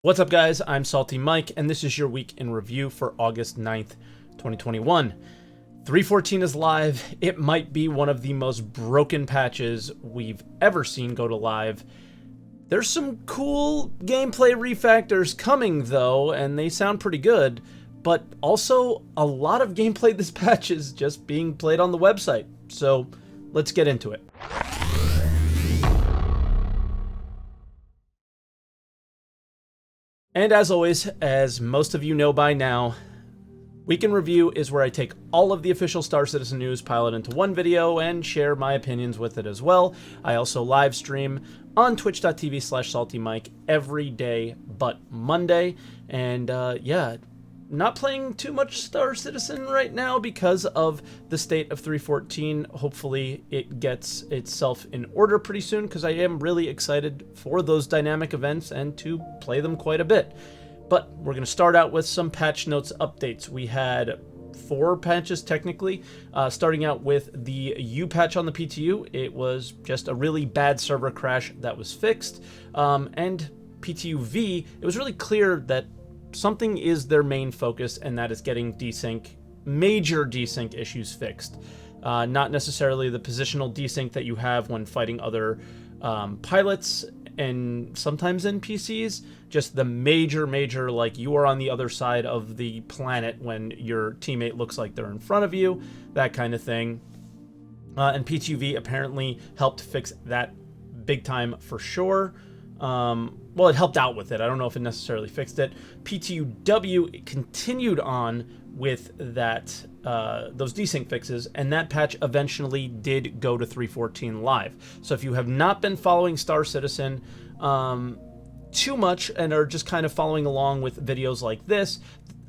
What's up, guys? I'm SaltEMike, and this is your week in review for August 9th, 2021. 3.14 is live. It might be one of the most broken patches we've ever seen go to live. There's some cool gameplay refactors coming, though, and they sound pretty good, but also a lot of gameplay this patch is just being played on the website. So let's get into it. And as always, as most of you know by now, Week in Review is where I take all of the official Star Citizen news, pile it into one video, and share my opinions with it as well. I also live stream on twitch.tv/SaltEMike every day but Monday. And yeah, not playing too much Star Citizen right now because of the state of 3.14. Hopefully it gets itself in order pretty soon, because I am really excited for those dynamic events and to play them quite a bit. But we're going to start out with some patch notes updates. We had 4 patches technically, starting out with the U patch on the PTU. It was just a really bad server crash that was fixed. And PTU V, it was really clear that something is their main focus, and that is getting desync, major desync issues fixed. Not necessarily the positional desync that you have when fighting other pilots and sometimes NPCs, just the major, like you are on the other side of the planet when your teammate looks like they're in front of you, that kind of thing. And PTUV apparently helped fix that big time for sure. Well, it helped out with it. I don't know if it necessarily fixed it. PTUW continued on with that those desync fixes, and that patch eventually did go to 3.14 live. So if you have not been following Star Citizen too much and are just kind of following along with videos like this,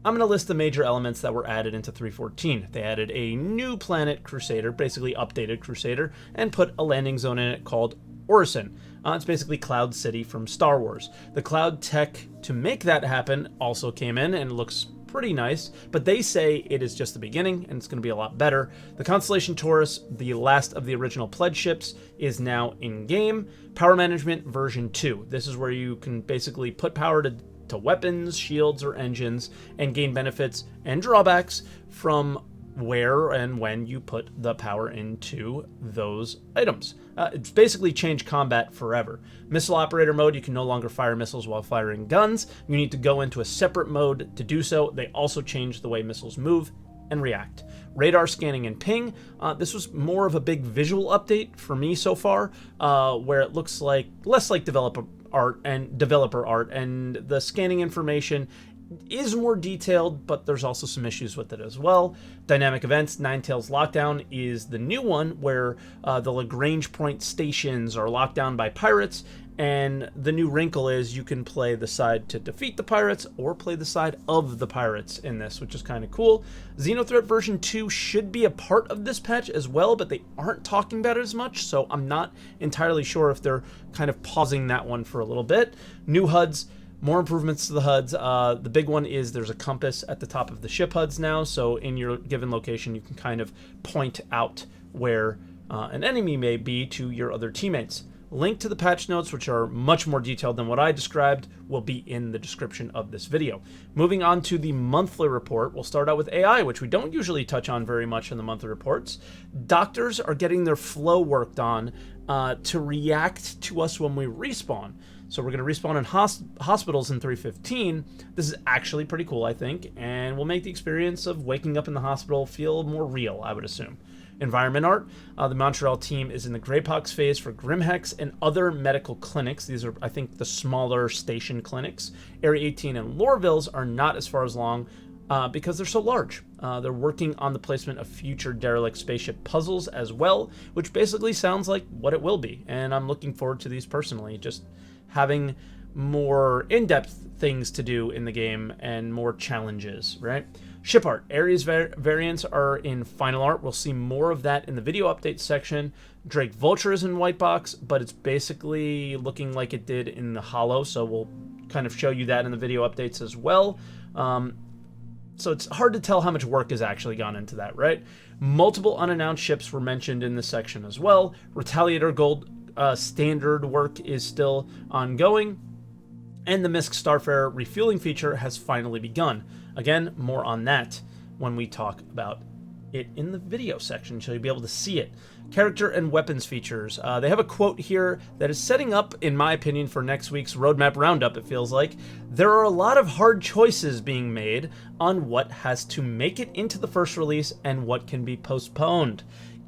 I'm going to list the major elements that were added into 3.14. They added a new planet, Crusader, basically updated Crusader, and put a landing zone in it called Orison. It's basically Cloud City from Star Wars. The cloud tech to make that happen also came in and looks pretty nice, but they say it is just the beginning and it's going to be a lot better. The Constellation Taurus, the last of the original pledge ships, is now in game. Power Management version 2. This is where you can basically put power to weapons, shields, or engines and gain benefits and drawbacks from where and when you put the power into those items. It's basically changed combat forever. Missile operator mode, you can no longer fire missiles while firing guns. You need to go into a separate mode to do so. They also changed the way missiles move and react. Radar scanning and ping. This was more of a big visual update for me so far, where it looks like less like developer art, and the scanning information is more detailed, but there's also some issues with it as well. Dynamic events, Ninetales Lockdown is the new one where the Lagrange Point stations are locked down by pirates, and the new wrinkle is you can play the side to defeat the pirates or play the side of the pirates in this, which is kind of cool. Xenothreat version 2 should be a part of this patch as well, but they aren't talking about it as much, so I'm not entirely sure if they're kind of pausing that one for a little bit. New HUDs. More improvements to the HUDs. The big one is there's a compass at the top of the ship HUDs now, so in your given location you can kind of point out where an enemy may be to your other teammates. Link to the patch notes, which are much more detailed than what I described, will be in the description of this video. Moving on to the monthly report, we'll start out with AI, which we don't usually touch on very much in the monthly reports. Doctors are getting their flow worked on to react to us when we respawn. So we're going to respawn in hospitals in 3.15. This is actually pretty cool, I think, and will make the experience of waking up in the hospital feel more real, I would assume. Environment art. The Montreal team is in the Greypox phase for Grimhex and other medical clinics. These are, I think, the smaller station clinics. Area 18 and Lorville's are not as far as long because they're so large. They're working on the placement of future derelict spaceship puzzles as well, which basically sounds like what it will be, and I'm looking forward to these personally. Just having more in-depth things to do in the game and more challenges, right? Ship art. Ares variants are in final art. We'll see more of that in the video update section. Drake Vulture is in white box, but it's basically looking like it did in the holo, so we'll kind of show you that in the video updates as well. So it's hard to tell how much work has actually gone into that, right? Multiple unannounced ships were mentioned in this section as well. Retaliator Gold standard work is still ongoing. And the MISC Starfarer refueling feature has finally begun. Again, more on that when we talk about it in the video section, so you'll be able to see it. Character and weapons features. They have a quote here that is setting up, in my opinion, for next week's roadmap roundup, it feels like. There are a lot of hard choices being made on what has to make it into the first release and what can be postponed.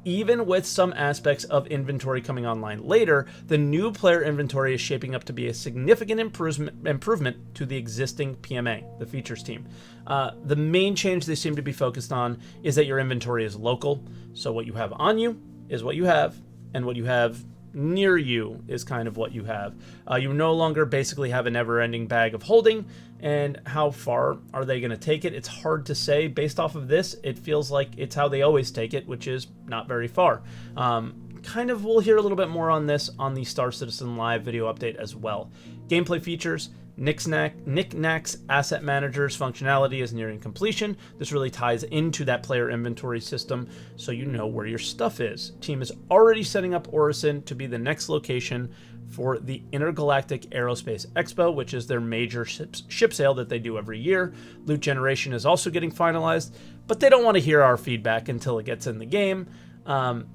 Even with some aspects of inventory coming online later, the new player inventory is shaping up to be a significant improvement to the existing PMA, the features team. The main change they seem to be focused on is that your inventory is local, so what you have on you is what you have, and what you have near you is kind of what you have. You no longer basically have a never-ending bag of holding, and how far are they going to take it? It's hard to say. Based off of this, it feels like it's how they always take it, which is not very far. We'll hear a little bit more on this on the Star Citizen Live video update as well. Gameplay features. Knickknack's Asset Manager's functionality is nearing completion. This really ties into that player inventory system, so you know where your stuff is. Team is already setting up Orison to be the next location for the Intergalactic Aerospace Expo, which is their major ship sale that they do every year. Loot generation is also getting finalized, but they don't want to hear our feedback until it gets in the game,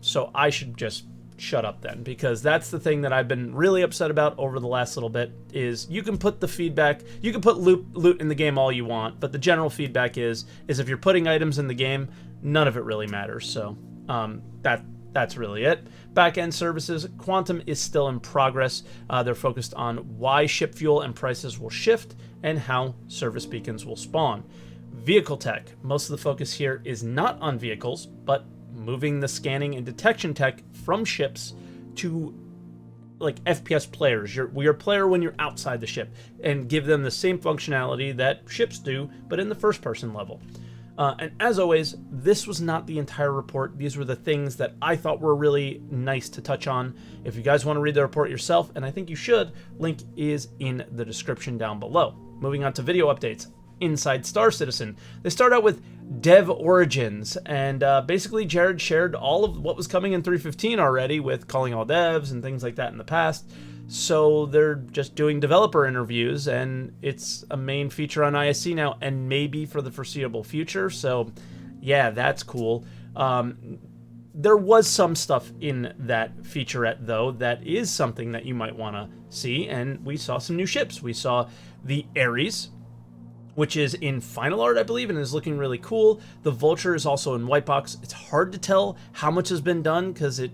so I should just shut up then, because that's the thing that I've been really upset about over the last little bit. Is you can put the feedback, you can put loot in the game all you want, but the general feedback is if you're putting items in the game, none of it really matters. So that's really it. Back-end services, Quantum is still in progress. They're focused on why ship fuel and prices will shift and how service beacons will spawn. Vehicle tech, most of the focus here is not on vehicles, but moving the scanning and detection tech from ships to like FPS players. You're a player when you're outside the ship, and give them the same functionality that ships do, but in the first person level. And as always, this was not the entire report. These were the things that I thought were really nice to touch on. If you guys want to read the report yourself, and I think you should, link is in the description down below. Moving on to video updates. Inside Star Citizen. They start out with Dev Origins, and basically Jared shared all of what was coming in 3.15 already, with calling all devs and things like that in the past. So they're just doing developer interviews, and it's a main feature on ISC now, and maybe for the foreseeable future. So yeah, that's cool. There was some stuff in that featurette, though, that is something that you might want to see, and we saw some new ships. We saw the Ares, which is in final art, I believe, and is looking really cool. The Vulture is also in white box. It's hard to tell how much has been done because it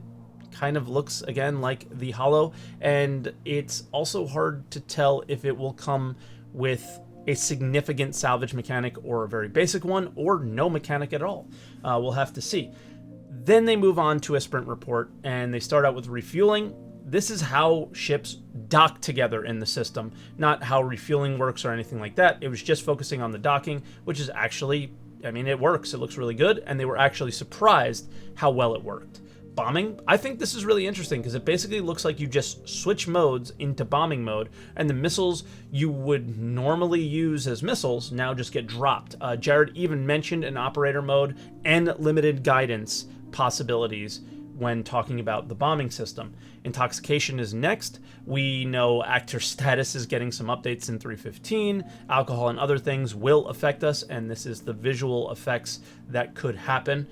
kind of looks, again, like the Holo, and it's also hard to tell if it will come with a significant salvage mechanic or a very basic one, or no mechanic at all. We'll have to see. Then they move on to a sprint report, and they start out with refueling. This is how ships dock together in the system, not how refueling works or anything like that. It was just focusing on the docking, which is actually, I mean, it works. It looks really good, and they were actually surprised how well it worked. Bombing, I think this is really interesting because it basically looks like you just switch modes into bombing mode, and the missiles you would normally use as missiles now just get dropped. Jared even mentioned an operator mode and limited guidance possibilities when talking about the bombing system. Intoxication is next. We know actor status is getting some updates in 3.15. Alcohol and other things will affect us, and this is the visual effects that could happen.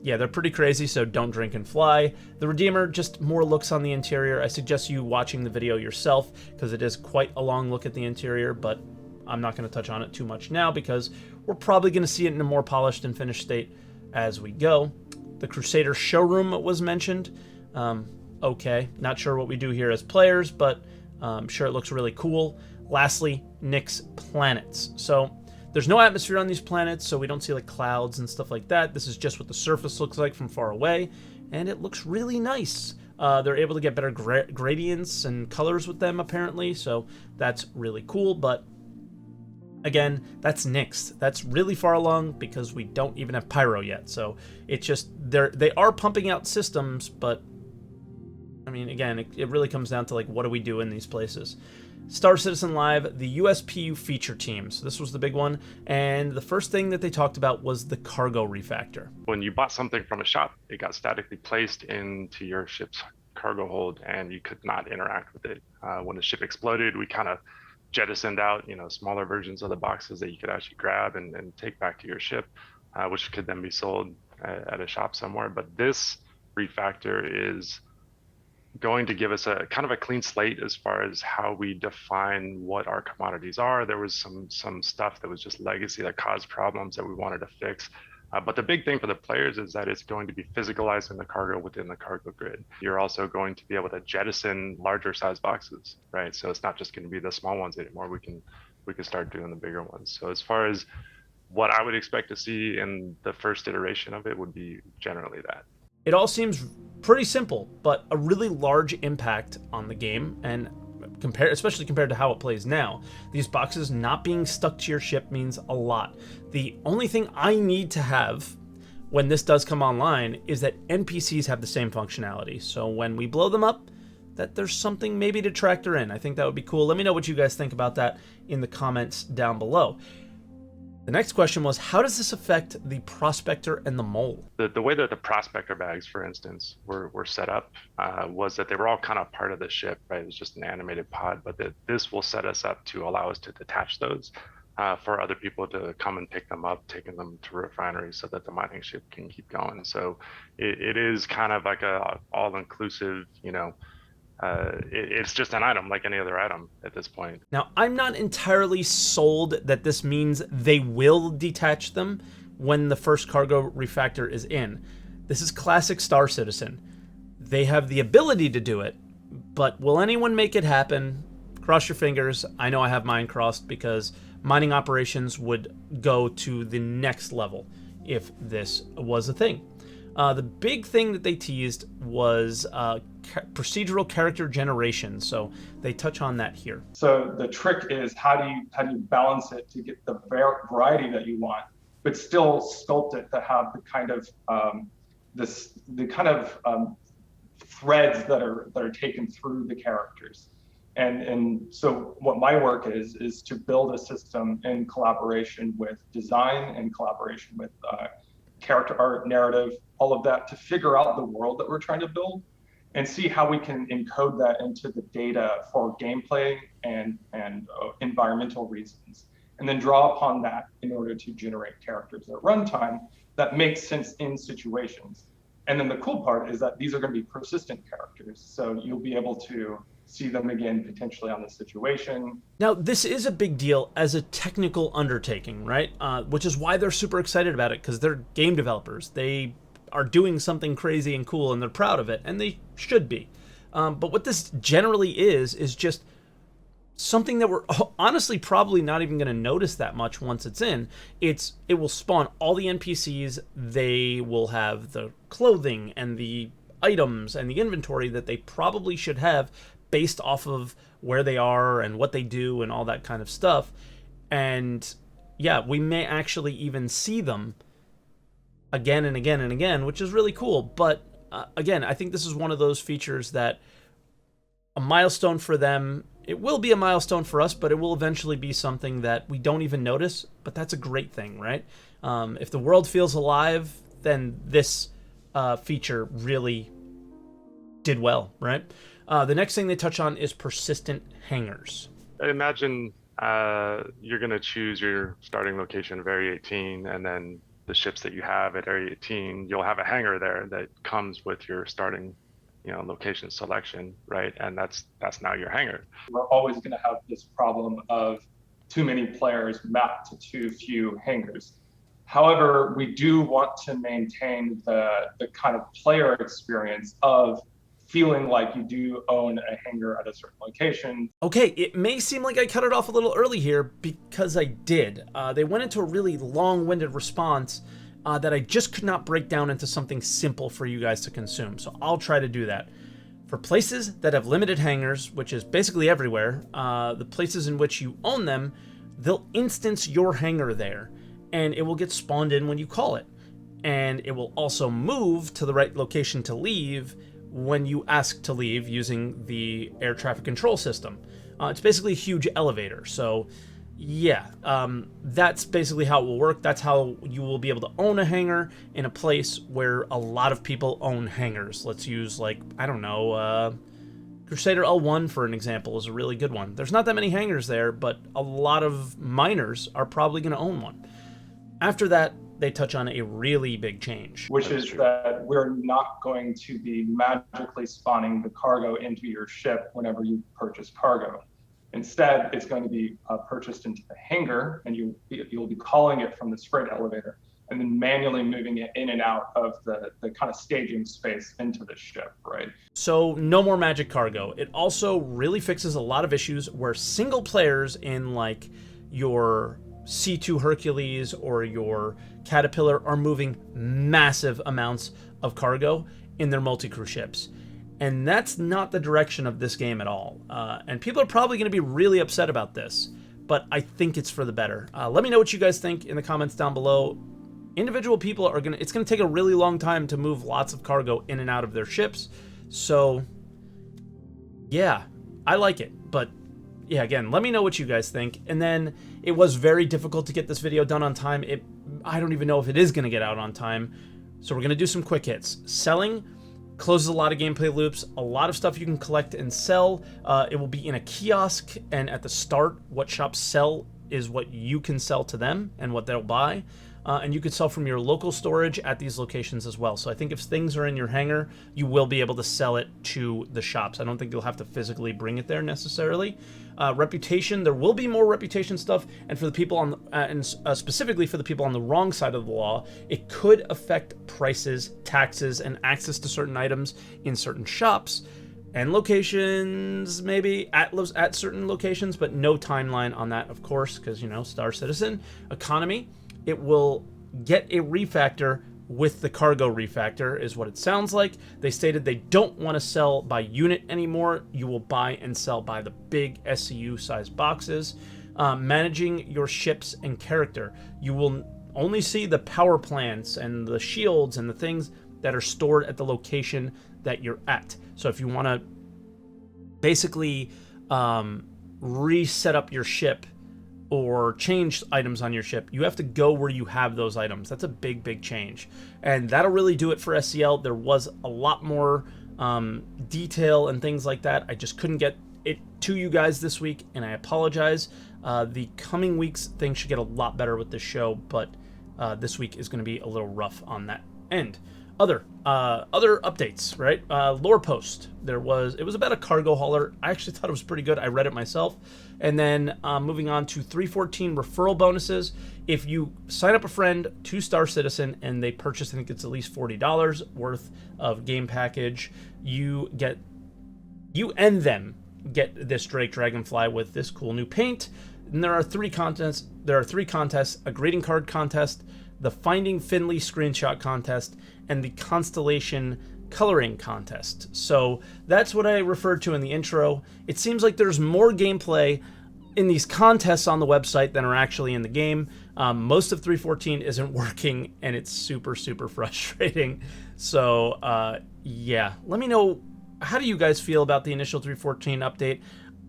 Yeah, they're pretty crazy, so don't drink and fly. The Redeemer, just more looks on the interior. I suggest you watching the video yourself, because it is quite a long look at the interior, but I'm not going to touch on it too much now, because we're probably going to see it in a more polished and finished state as we go. The Crusader showroom was mentioned. Okay, not sure what we do here as players, but I'm sure it looks really cool. Lastly, Nick's planets. So there's no atmosphere on these planets, so we don't see like clouds and stuff like that. This is just what the surface looks like from far away, and it looks really nice. They're able to get better gradients and colors with them, apparently, so that's really cool. But again, that's Nyx. That's really far along because we don't even have Pyro yet. So it's just, they are pumping out systems, but I mean, again, it really comes down to like, what do we do in these places? Star Citizen Live, the USPU feature teams. This was the big one, and the first thing that they talked about was the cargo refactor. When you bought something from a shop, it got statically placed into your ship's cargo hold, and you could not interact with it. When the ship exploded, we kind of jettisoned out, smaller versions of the boxes that you could actually grab and take back to your ship, which could then be sold at a shop somewhere. But this refactor is going to give us a kind of a clean slate as far as how we define what our commodities are. There was some stuff that was just legacy that caused problems that we wanted to fix. But the big thing for the players is that it's going to be physicalizing the cargo within the cargo grid. You're also going to be able to jettison larger size boxes, right? So it's not just going to be the small ones anymore. We can start doing the bigger ones. So as far as what I would expect to see in the first iteration of it would be generally that. It all seems pretty simple, but a really large impact on the game, and especially compared to how it plays now. These boxes not being stuck to your ship means a lot. The only thing I need to have when this does come online is that NPCs have the same functionality. So when we blow them up, that there's something maybe to tractor in. I think that would be cool. Let me know what you guys think about that in the comments down below. The next question was, how does this affect the Prospector and the Mole? The way that the Prospector bags, for instance, were set up was that they were all kind of part of the ship, right? It was just an animated pod, but this will set us up to allow us to detach those for other people to come and pick them up, taking them to refineries so that the mining ship can keep going. So it is kind of like a all-inclusive, it's just an item like any other item at this point. Now, I'm not entirely sold that this means they will detach them when the first cargo refactor is in. This is classic Star Citizen. They have the ability to do it, but will anyone make it happen? Cross your fingers. I know I have mine crossed because mining operations would go to the next level if this was a thing. The big thing that they teased was procedural character generation, so they touch on that here. So the trick is how do you balance it to get the variety that you want, but still sculpt it to have the kind of threads that are taken through the characters. And so what my work is to build a system in collaboration with design, in collaboration with character art, narrative, all of that, to figure out the world that we're trying to build and see how we can encode that into the data for gameplay and environmental reasons, and then draw upon that in order to generate characters at runtime that make sense in situations. And then the cool part is that these are going to be persistent characters, so you'll be able to see them again potentially on the situation. Now, this is a big deal as a technical undertaking, right? Which is why they're super excited about it, because they're game developers. They are doing something crazy and cool, and they're proud of it, and they should be. But what this generally is just something that we're honestly probably not even going to notice that much once it's in. It will spawn all the NPCs. They will have the clothing and the items and the inventory that they probably should have based off of where they are and what they do and all that kind of stuff. And yeah, we may actually even see them again and again and again, which is really cool. But again, I think this is one of those features that a milestone for them. It will be a milestone for us, but it will eventually be something that we don't even notice. But that's a great thing, right? If the world feels alive, then this feature really did well, right? The next thing they touch on is persistent hangars. Imagine you're going to choose your starting location of Area 18, and then the ships that you have at Area 18, you'll have a hangar there that comes with your starting location selection, right? And that's now your hangar. We're always going to have this problem of too many players mapped to too few hangars. However, we do want to maintain the kind of player experience of feeling like you do own a hangar at a certain location. Okay, it may seem like I cut it off a little early here because I did. They went into a really long-winded response that I just could not break down into something simple for you guys to consume. So I'll try to do that. For places that have limited hangars, which is basically everywhere, the places in which you own them, they'll instance your hangar there, and it will get spawned in when you call it. And it will also move to the right location to leave when you ask to leave using the air traffic control system. It's basically a huge elevator. So yeah, that's basically how it will work. That's how you will be able to own a hangar in a place where a lot of people own hangars. Let's use, like, I don't know, Crusader L1, for an example, is a really good one. There's not that many hangars there, but a lot of miners are probably going to own one. After that, they touch on a really big change. Which is that we're not going to be magically spawning the cargo into your ship whenever you purchase cargo. Instead, it's going to be purchased into the hangar, and you'll be calling it from this freight elevator, and then manually moving it in and out of the kind of staging space into the ship, right? So no more magic cargo. It also really fixes a lot of issues where single players in like your C2 Hercules or your Caterpillar are moving massive amounts of cargo in their multi-crew ships. And that's not the direction of this game at all. And people are probably going to be really upset about this, but I think it's for the better. Let me know what you guys think in the comments down below. Individual people are it's going to take a really long time to move lots of cargo in and out of their ships. So yeah, I like it, but yeah, again, let me know what you guys think. And then it was very difficult to get this video done on time. I don't even know if it is going to get out on time. So we're going to do some quick hits. Selling closes a lot of gameplay loops, a lot of stuff you can collect and sell. It will be in a kiosk, and at the start, what shops sell is what you can sell to them and what they'll buy. And you can sell from your local storage at these locations as well. So I think if things are in your hangar, you will be able to sell it to the shops. I don't think you'll have to physically bring it there necessarily. Reputation, there will be more reputation stuff, and for the people on specifically for the people on the wrong side of the law, it could affect prices, taxes, and access to certain items in certain shops and locations, maybe at certain locations, but no timeline on that, of course, because, you know, Star Citizen. Economy, it will get a refactor with the cargo refactor, is what it sounds like. They stated they don't want to sell by unit anymore. You will buy and sell by the big SCU size boxes. Managing your ships and character, you will only see the power plants and the shields and the things that are stored at the location that you're at. So if you want to basically reset up your ship or change items on your ship, you have to go where you have those items. That's a big, big change. And that'll really do it for SCL. There was a lot more detail and things like that. I just couldn't get it to you guys this week, and I apologize. The coming weeks, things should get a lot better with this show, but this week is going to be a little rough on that end. Other updates, right? Lore post. It was about a cargo hauler. I actually thought it was pretty good. I read it myself. And then moving on to 314 referral bonuses. If you sign up a friend to Star Citizen and they purchase, I think it's at least $40 worth of game package, you and them get this Drake Dragonfly with this cool new paint. And there are three contests. A greeting card contest, the Finding Finley screenshot contest, and the Constellation coloring contest. So that's what I referred to in the intro. It seems like there's more gameplay in these contests on the website than are actually in the game. Most of 314 isn't working, and it's super, super frustrating. So yeah, let me know, how do you guys feel about the initial 314 update?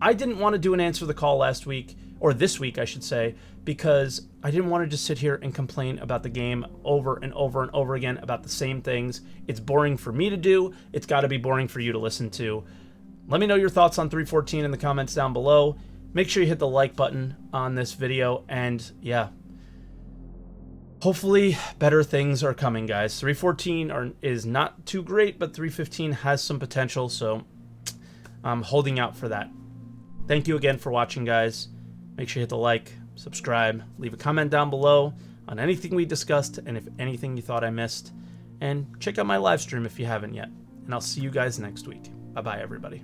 I didn't want to do an answer the call last week, or this week I should say, because I didn't want to just sit here and complain about the game over and over and over again about the same things. It's boring for me to do. It's got to be boring for you to listen to. Let me know your thoughts on 314 in the comments down below. Make sure you hit the like button on this video, and yeah, hopefully better things are coming, guys. 314 is not too great, but 315 has some potential, so I'm holding out for that. Thank you again for watching, guys. Make sure you hit the like, subscribe, leave a comment down below on anything we discussed and if anything you thought I missed. And check out my live stream if you haven't yet. And I'll see you guys next week. Bye-bye, everybody.